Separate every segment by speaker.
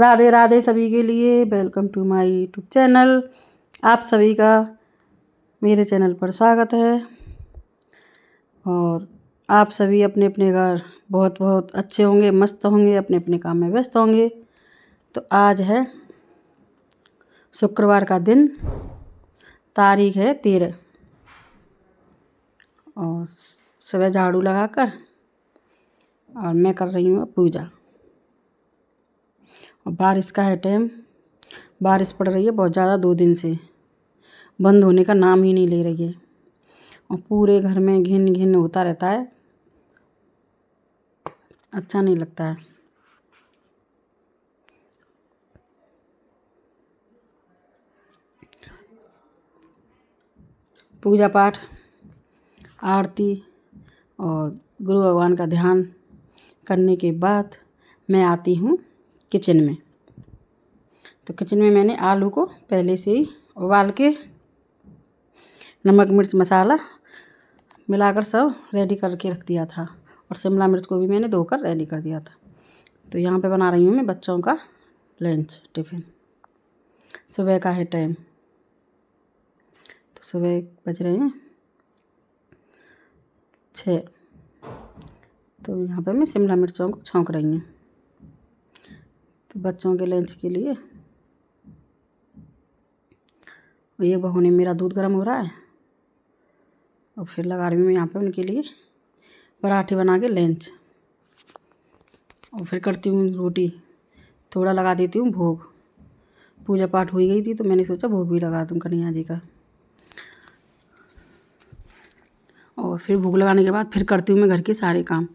Speaker 1: राधे राधे सभी के लिए। Welcome to my YouTube channel. आप सभी का मेरे चैनल पर स्वागत है और आप सभी अपने अपने घर बहुत बहुत अच्छे होंगे, मस्त होंगे, अपने अपने काम में व्यस्त होंगे। तो आज है शुक्रवार का दिन, तारीख है 13 और सुबह झाड़ू लगाकर और मैं कर रही हूँ पूजा। और बारिश का है टाइम, बारिश पड़ रही है बहुत ज़्यादा, 2 दिन से बंद होने का नाम ही नहीं ले रही है और पूरे घर में घिन घिन होता रहता है, अच्छा नहीं लगता है। पूजा पाठ, आरती और गुरु भगवान का ध्यान करने के बाद मैं आती हूँ किचन में। तो किचन में मैंने आलू को पहले से ही उबाल के नमक मिर्च मसाला मिलाकर सब रेडी करके रख दिया था और शिमला मिर्च को भी मैंने धोकर रेडी कर दिया था। तो यहाँ पे बना रही हूँ मैं बच्चों का लंच टिफ़िन। सुबह का है टाइम, तो सुबह बज रहे हैं 6। तो यहाँ पे मैं शिमला मिर्चों को छौंक रही हूँ तो बच्चों के लंच के लिए। और ये भगोने में मेरा दूध गर्म हो रहा है और फिर लगा रही हूँ मैं यहाँ पे उनके लिए पराठे बना के लंच। और फिर करती हूँ रोटी, थोड़ा लगा देती हूँ भोग। पूजा पाठ हो ही गई थी तो मैंने सोचा भोग भी लगा दूँ कन्हैया जी का। और फिर भोग लगाने के बाद फिर करती हूँ मैं घर के सारे काम।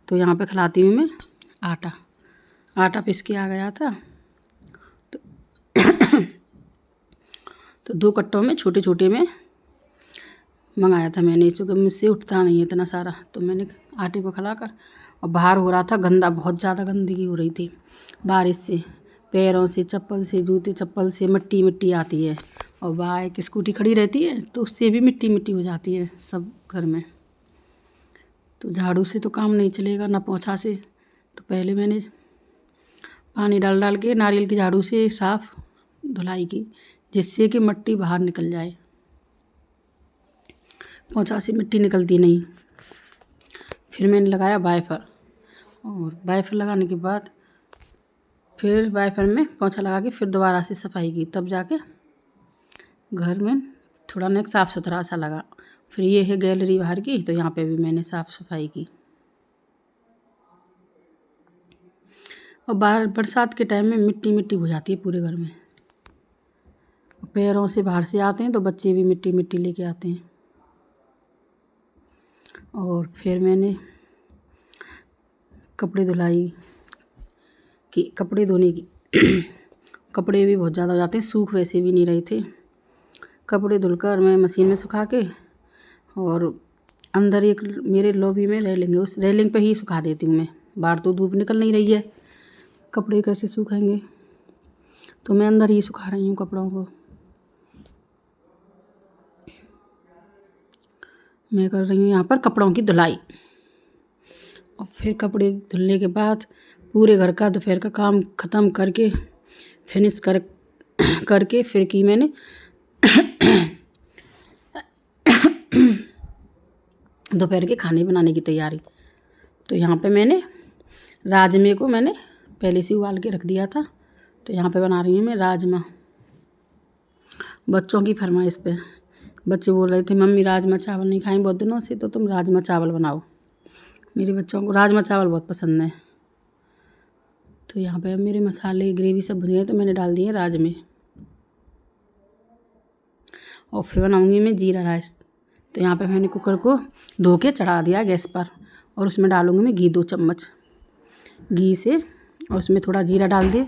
Speaker 1: तो यहाँ पे खिलाती हूँ मैं आटा पीस के आ गया था तो 2 कट्टों में छोटे छोटे में मंगाया था मैंने, क्योंकि मुझसे उठता नहीं है इतना सारा। तो मैंने आटे को खिलाकर, और बाहर हो रहा था गंदा, बहुत ज़्यादा गंदगी हो रही थी बारिश से, पैरों से, चप्पल से, जूते चप्पल से मिट्टी मिट्टी आती है और बाइक स्कूटी खड़ी रहती है तो उससे भी मिट्टी मिट्टी हो जाती है सब घर में। तो झाड़ू से तो काम नहीं चलेगा, ना पोंछा से। तो पहले मैंने पानी डाल डाल के नारियल की झाड़ू से साफ़ धुलाई की, जिससे कि मिट्टी बाहर निकल जाए, पोंछा से मिट्टी निकलती नहीं। फिर मैंने लगाया वाइपर, और वाइपर लगाने के बाद फिर वाइपर में पोंछा लगा के फिर दोबारा से सफाई की, तब जाके घर में थोड़ा ना साफ़ सुथरा सा लगा। फिर ये है गैलरी बाहर की, तो यहाँ पे भी मैंने साफ़ सफाई की। और बाहर बरसात के टाइम में मिट्टी मिट्टी हो जाती है पूरे घर में, पैरों से बाहर से आते हैं तो बच्चे भी मिट्टी मिट्टी लेके आते हैं। और फिर मैंने कपड़े धुलाई की, कपड़े धोने की कपड़े भी बहुत ज़्यादा हो जाते हैं, सूख वैसे भी नहीं रहे थे। कपड़े धुलकर मैं मशीन में सुखा के, और अंदर एक मेरे लॉबी में रेलिंग है, उस रेलिंग पे ही सुखा देती हूँ मैं। बाहर तो धूप निकल नहीं रही है, कपड़े कैसे सूखेंगे, तो मैं अंदर ही सुखा रही हूँ कपड़ों को। मैं कर रही हूँ यहाँ पर कपड़ों की धुलाई। और फिर कपड़े धुलने के बाद पूरे घर का दोपहर का काम ख़त्म करके फिनिश करके फिर की मैंने दोपहर के खाने बनाने की तैयारी। तो यहाँ पे मैंने राजमे को मैंने पहले से उबाल के रख दिया था। तो यहाँ पे बना रही हूँ मैं राजमा। बच्चों की फरमाइश पे बच्चे बोल रहे थे मम्मी राजमा चावल नहीं खाएं बहुत दिनों से, तो तुम राजमा चावल बनाओ। मेरे बच्चों को राजमा चावल बहुत पसंद है। तो यहाँ पे अब मेरे मसाले ग्रेवी सब भुन गए तो मैंने डाल दिए राजमे। और फिर बनाऊँगी मैं जीरा राइस। तो यहाँ पे मैंने कुकर को धो के चढ़ा दिया गैस पर, और उसमें डालूँगी मैं घी 2 चम्मच घी से, और उसमें थोड़ा जीरा डाल दिए।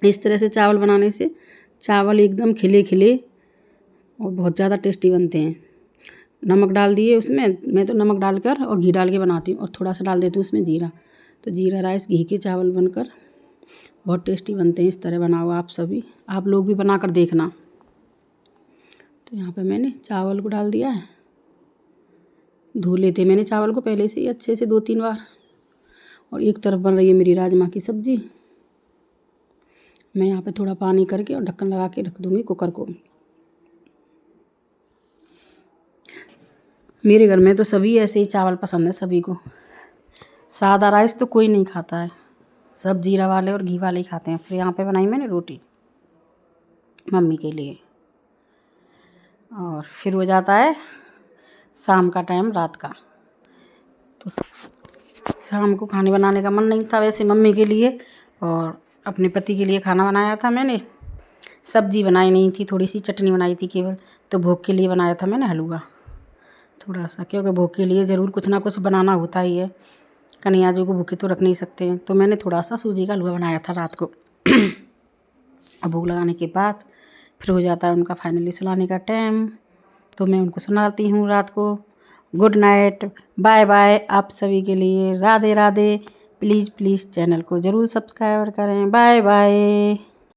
Speaker 1: इस तरह से चावल बनाने से चावल एकदम खिले खिले और बहुत ज़्यादा टेस्टी बनते हैं। नमक डाल दिए उसमें, मैं तो नमक डालकर और घी डाल के बनाती हूँ, और थोड़ा सा डाल देती हूँ उसमें जीरा। तो जीरा राइस घी के चावल बनकर बहुत टेस्टी बनते हैं। इस तरह बनाओ आप लोग भी बना कर देखना। तो यहाँ पे मैंने चावल को डाल दिया है, धो लेते मैंने चावल को पहले से ही अच्छे से 2-3 बार। और एक तरफ बन रही है मेरी राजमा की सब्ज़ी। मैं यहाँ पे थोड़ा पानी करके और ढक्कन लगा के रख दूँगी कुकर को। मेरे घर में तो सभी ऐसे ही चावल पसंद है सभी को। सादा राइस तो कोई नहीं खाता है, सब जीरा वाले और घी वाले ही खाते हैं। फिर यहाँ पे बनाई मैंने रोटी मम्मी के लिए। और फिर हो जाता है शाम का टाइम, रात का। तो शाम को खाने बनाने का मन नहीं था वैसे मम्मी के लिए, और अपने पति के लिए खाना बनाया था मैंने। सब्ज़ी बनाई नहीं थी, थोड़ी सी चटनी बनाई थी केवल। तो भोग के लिए बनाया था मैंने हलवा थोड़ा सा, क्योंकि भोग के लिए ज़रूर कुछ ना कुछ बनाना होता ही है। कन्हैया जी को भूखे तो रख नहीं सकते हैं, तो मैंने थोड़ा सा सूजी का हलवा बनाया था रात को। अब भोग लगाने के बाद फिर हो जाता है उनका फाइनली सुलाने का टाइम, तो मैं उनको सुनाती हूँ रात को। गुड नाइट, बाय बाय आप सभी के लिए, Radhe Radhe. Please please channel को ज़रूर सब्सक्राइब करें। Bye bye.